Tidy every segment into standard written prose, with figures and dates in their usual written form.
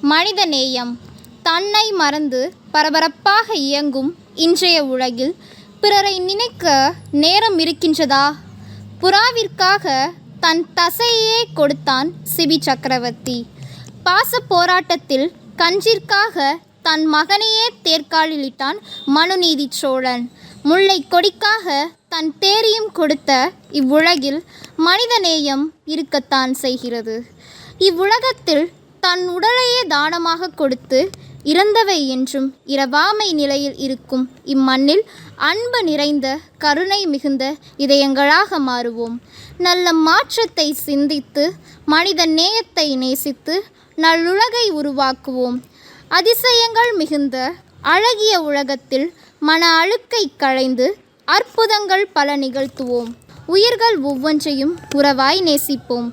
மனிதநேயம். தன்னை மறந்து பரபரப்பாக இயங்கும் இன்றைய உலகில் பிறரை நினைக்க நேரம் இருக்கின்றதா? புறாவிற்காக தன் தசையே கொடுத்தான் சிபி சக்கரவர்த்தி. பாச போராட்டத்தில் கஞ்சிற்காக தன் மகனையே தேர்காலிலிட்டான் மனுநீதி சோழன். முல்லை கொடிக்காக தன் தேரையும் கொடுத்த இவ்வுலகில் மனிதநேயம் இருக்கத்தான் செய்கிறது. இவ்வுலகத்தில் தன் உடலையே தானமாக கொடுத்து இறந்தவை என்றும் இரவாமை நிலையில் இருக்கும் இம்மண்ணில் அன்பு நிறைந்த கருணை மிகுந்த இதயங்களாக மாறுவோம். நல்ல மாற்றத்தை சிந்தித்து மனித நேயத்தை நேசித்து நல்லுலகை உருவாக்குவோம். அதிசயங்கள் மிகுந்த அழகிய உலகத்தில் மன அழுக்கை களைந்து அற்புதங்கள் பல நிகழ்த்துவோம். உயிர்கள் ஒவ்வொன்றையும் உறவாய் நேசிப்போம்.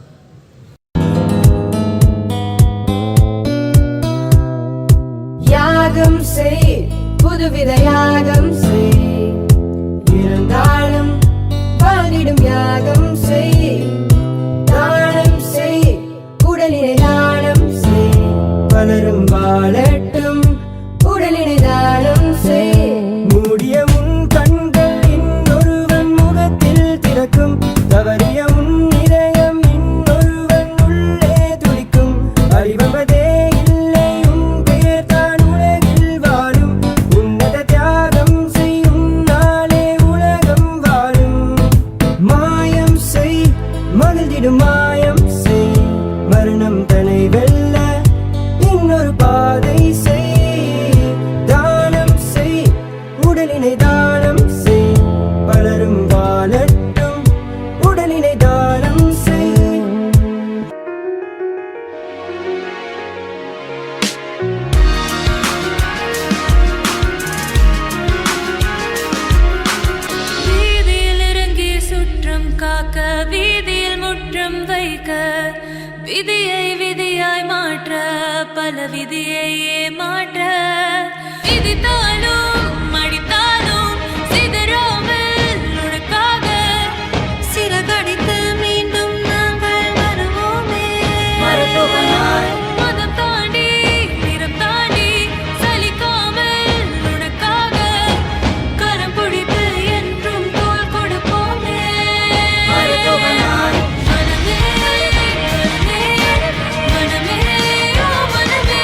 யாகம் செய், புதுவித யாகம் செய், இருந்தாலும் வாழ்ந்திடும் யாகம் செய். தானம் செய், உடலினை தானம் செய், பலரும் வாழட்டும் உடலினை தானம் செய். மூடிய உன் கண்கள் இன்னொருவன் முகத்தில் திறக்கும், தவறிய உன் இதயம் இன்னொருவன் உள்ளே துடிக்கும். அறிவதே இல்லை உன் பெயர் தான் உலகில் வாழும், உன்னத தியாகம் செய்யும் நாளே உலகம் வாழும். மாயம் செய், மகிழ்ந்திடும் மாயம் செய், மரணம் தன்னை வெல்ல இன்னொரு பாதை செய். தானம் செய், உடலினை தானம் செய், பலரும் வாழட்டும் உடலினை தானம் செய். வீதியில் இறங்கி சுற்றம் காக்க, வீதியில் முற்றம் வைக்க, விதியை விதியாய் மாற்ற, பல விதியை மாற்ற, விதித்தாலும் மடித்தாலும் சிதறாமல் உனக்காக சிறகடித்து மீண்டும் நாங்கள் வருவோமே. மருத்துவனாய் மதம் தாண்டி நிறம் தாண்டி சலிக்காமல் உனக்காக கரம் பிடித்து என்றும் தோள் கொடுப்போமே. மருத்துவனாய் மனமே மனமே ஓ மனமே,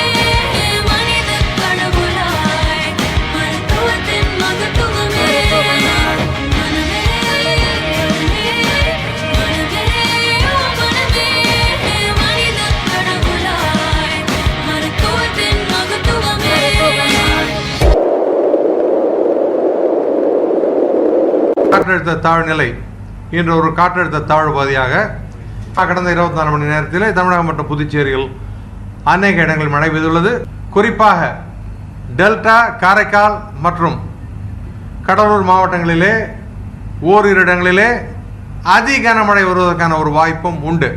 மனித கடவுளாய் மருத்துவத்தின் மகத்துவமே. மனமே மனமே ஓ மனமே, மனித கடவுளாய் மருத்துவத்தின் மகத்துவமே. காற்றழுத்த தாழ்நிலை இன்று ஒரு காற்றழுத்த தாழ்வு பகுதியாக கடந்த 24 மணி நேரத்தில் தமிழகம் மற்றும் புதுச்சேரியில் அநேக இடங்களில் மழை பெய்துள்ளது. குறிப்பாக டெல்டா, காரைக்கால் மற்றும் கடலூர் மாவட்டங்களிலே ஓரிரு இடங்களிலே அதி கனமழை வருவதற்கான ஒரு வாய்ப்பும் உண்டு.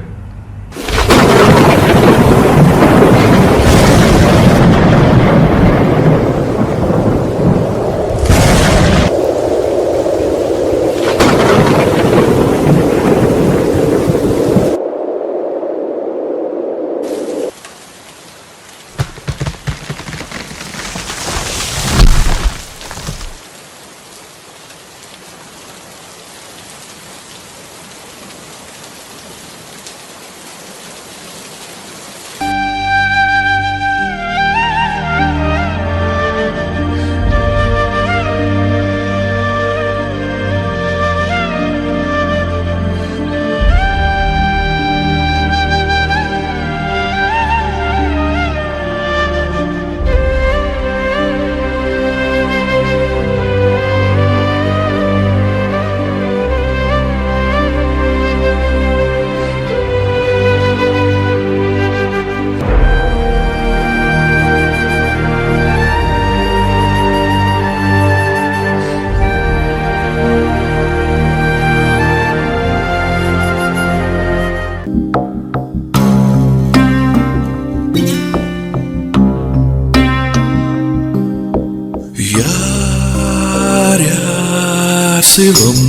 சிவம்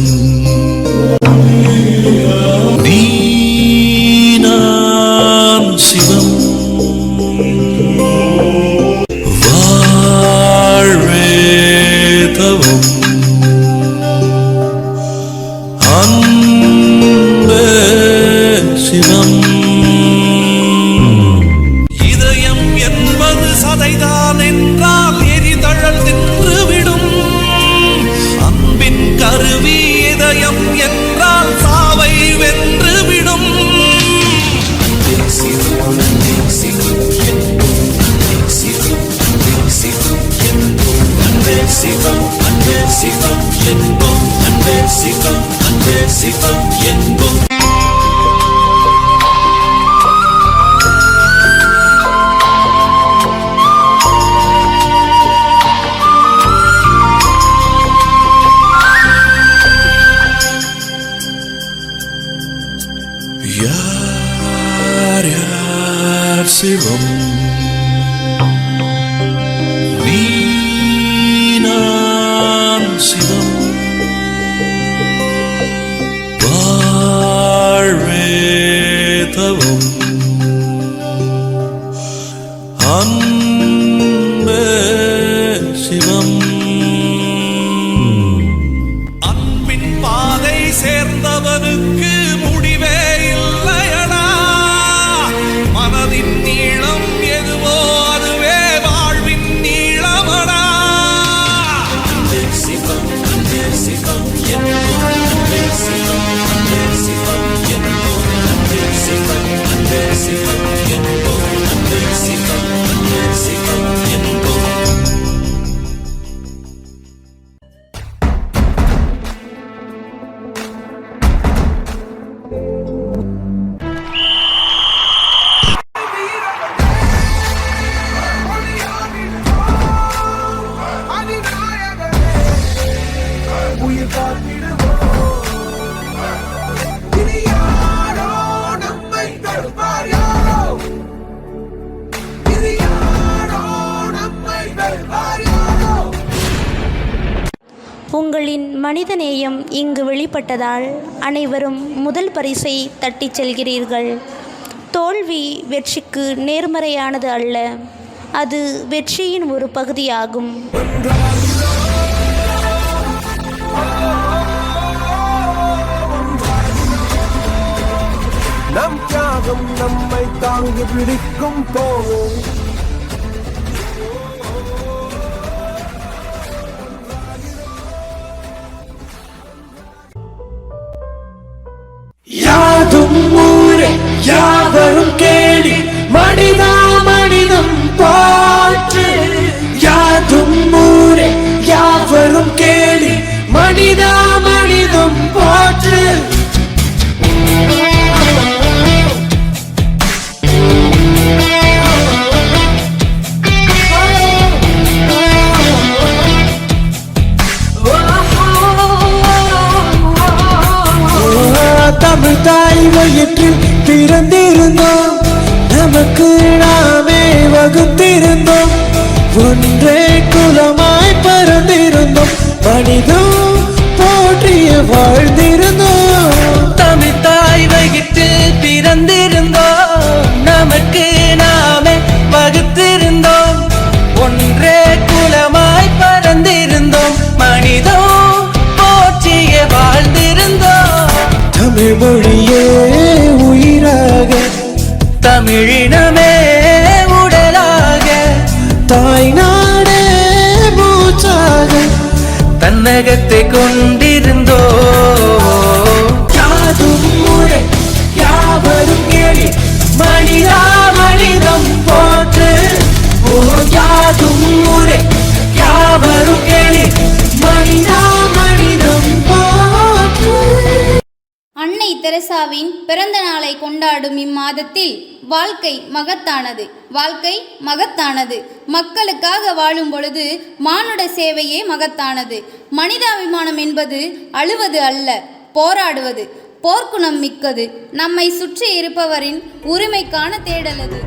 நீ நான் சிவம் அன்னைதான் என்றால் எரிதழல் நின்றுவிடும். அன்பின் கருவி இதயம் என்றால் சாவை வென்றுவிடும். அன்பே சிவம், அன்பே சிவம் என்போம். அன்பே சிவம், அன்பே சிவம் என்போம். அன்பே சிவம், அன்பே சிவம் என்போம். அன்பே சிவம், அன்பே சிவம் என்போம். யார் யார் சிவம்? நீ நான் சிவம். வாழ்வே தவம். அன்பே சிவம். அன்பின் பாதை சேர்ந்தவனுக்கு முடிவே இல்லையடா. மனதின் நீளம் எதுவோ அதுவே வாழ்வின் நீளமடா. அன்பே சிவம், அன்பே சிவம் என்போம். அன்பே சிவம், அன்பே சிவம் என்போம். அன்பே சிவம், அன்பே சிவம் என்போம். அன்பே சிவம், அன்பே சிவம் என்போம். உங்களின் மனிதநேயம் இங்கு வெளிப்பட்டதால் அனைவரும் முதல் பரிசை தட்டிச் செல்கிறீர்கள். தோல்வி வெற்றிக்கு நேர்மறையானது அல்ல, அது வெற்றியின் ஒரு பகுதியாகும். நம் தியாகம் நம்மை தாங்கி பிடிக்கும் போவோம். யாதும் ஊரே யாவரும் கேளி மனிதா மனிதம் போற்று. யாதும் ஊரே யாவரும் கேளி மனிதா மனிதம் போற்று. தமிழ் தாய் வயிற்றில் பிறந்திருந்தோம், நமக்கு நாமே வகுத்திருந்தோம். ஒன்றே குலமாய் பறந்திருந்தோம், மனிதம் போற்றிய வாழ்ந்திருந்தோம். தமிழ் தாய் வயிற்றில் பிறந்திருந்தோம், நமக்கு நாமே வகுத்திருந்தோம். ஒன்றே குலமாய் பறந்திருந்தோம், மனிதம் போற்றிய வாழ்ந்திருந்தோம். தமிழ் மொழியே உயிராக, தமிழினமே உடலாக, தாய் நாடே மூச்சாக தன்னகத்தை கொண்டிருந்தோ. யாதும் ஊரே யாவரும் கேளி மனிதா மனிதம் போற்று. ஓ யாதும் ஊரே யாவரும் கேளி மனிதா மனிதம் போற்று. அன்னை தெரசாவின் பிறந்த நாளை கொண்டாடும் இம்மாதத்தில் வாழ்க்கை மகத்தானது, வாழ்க்கை மகத்தானது. மக்களுக்காக வாழும் பொழுது மானுட சேவையே மகத்தானது. மனிதாபிமானம் என்பது அழுவது அல்ல, போராடுவது. போர்க்குணம் மிக்கது. நம்மை சுற்றி இருப்பவரின் உரிமைக்கான தேடலது.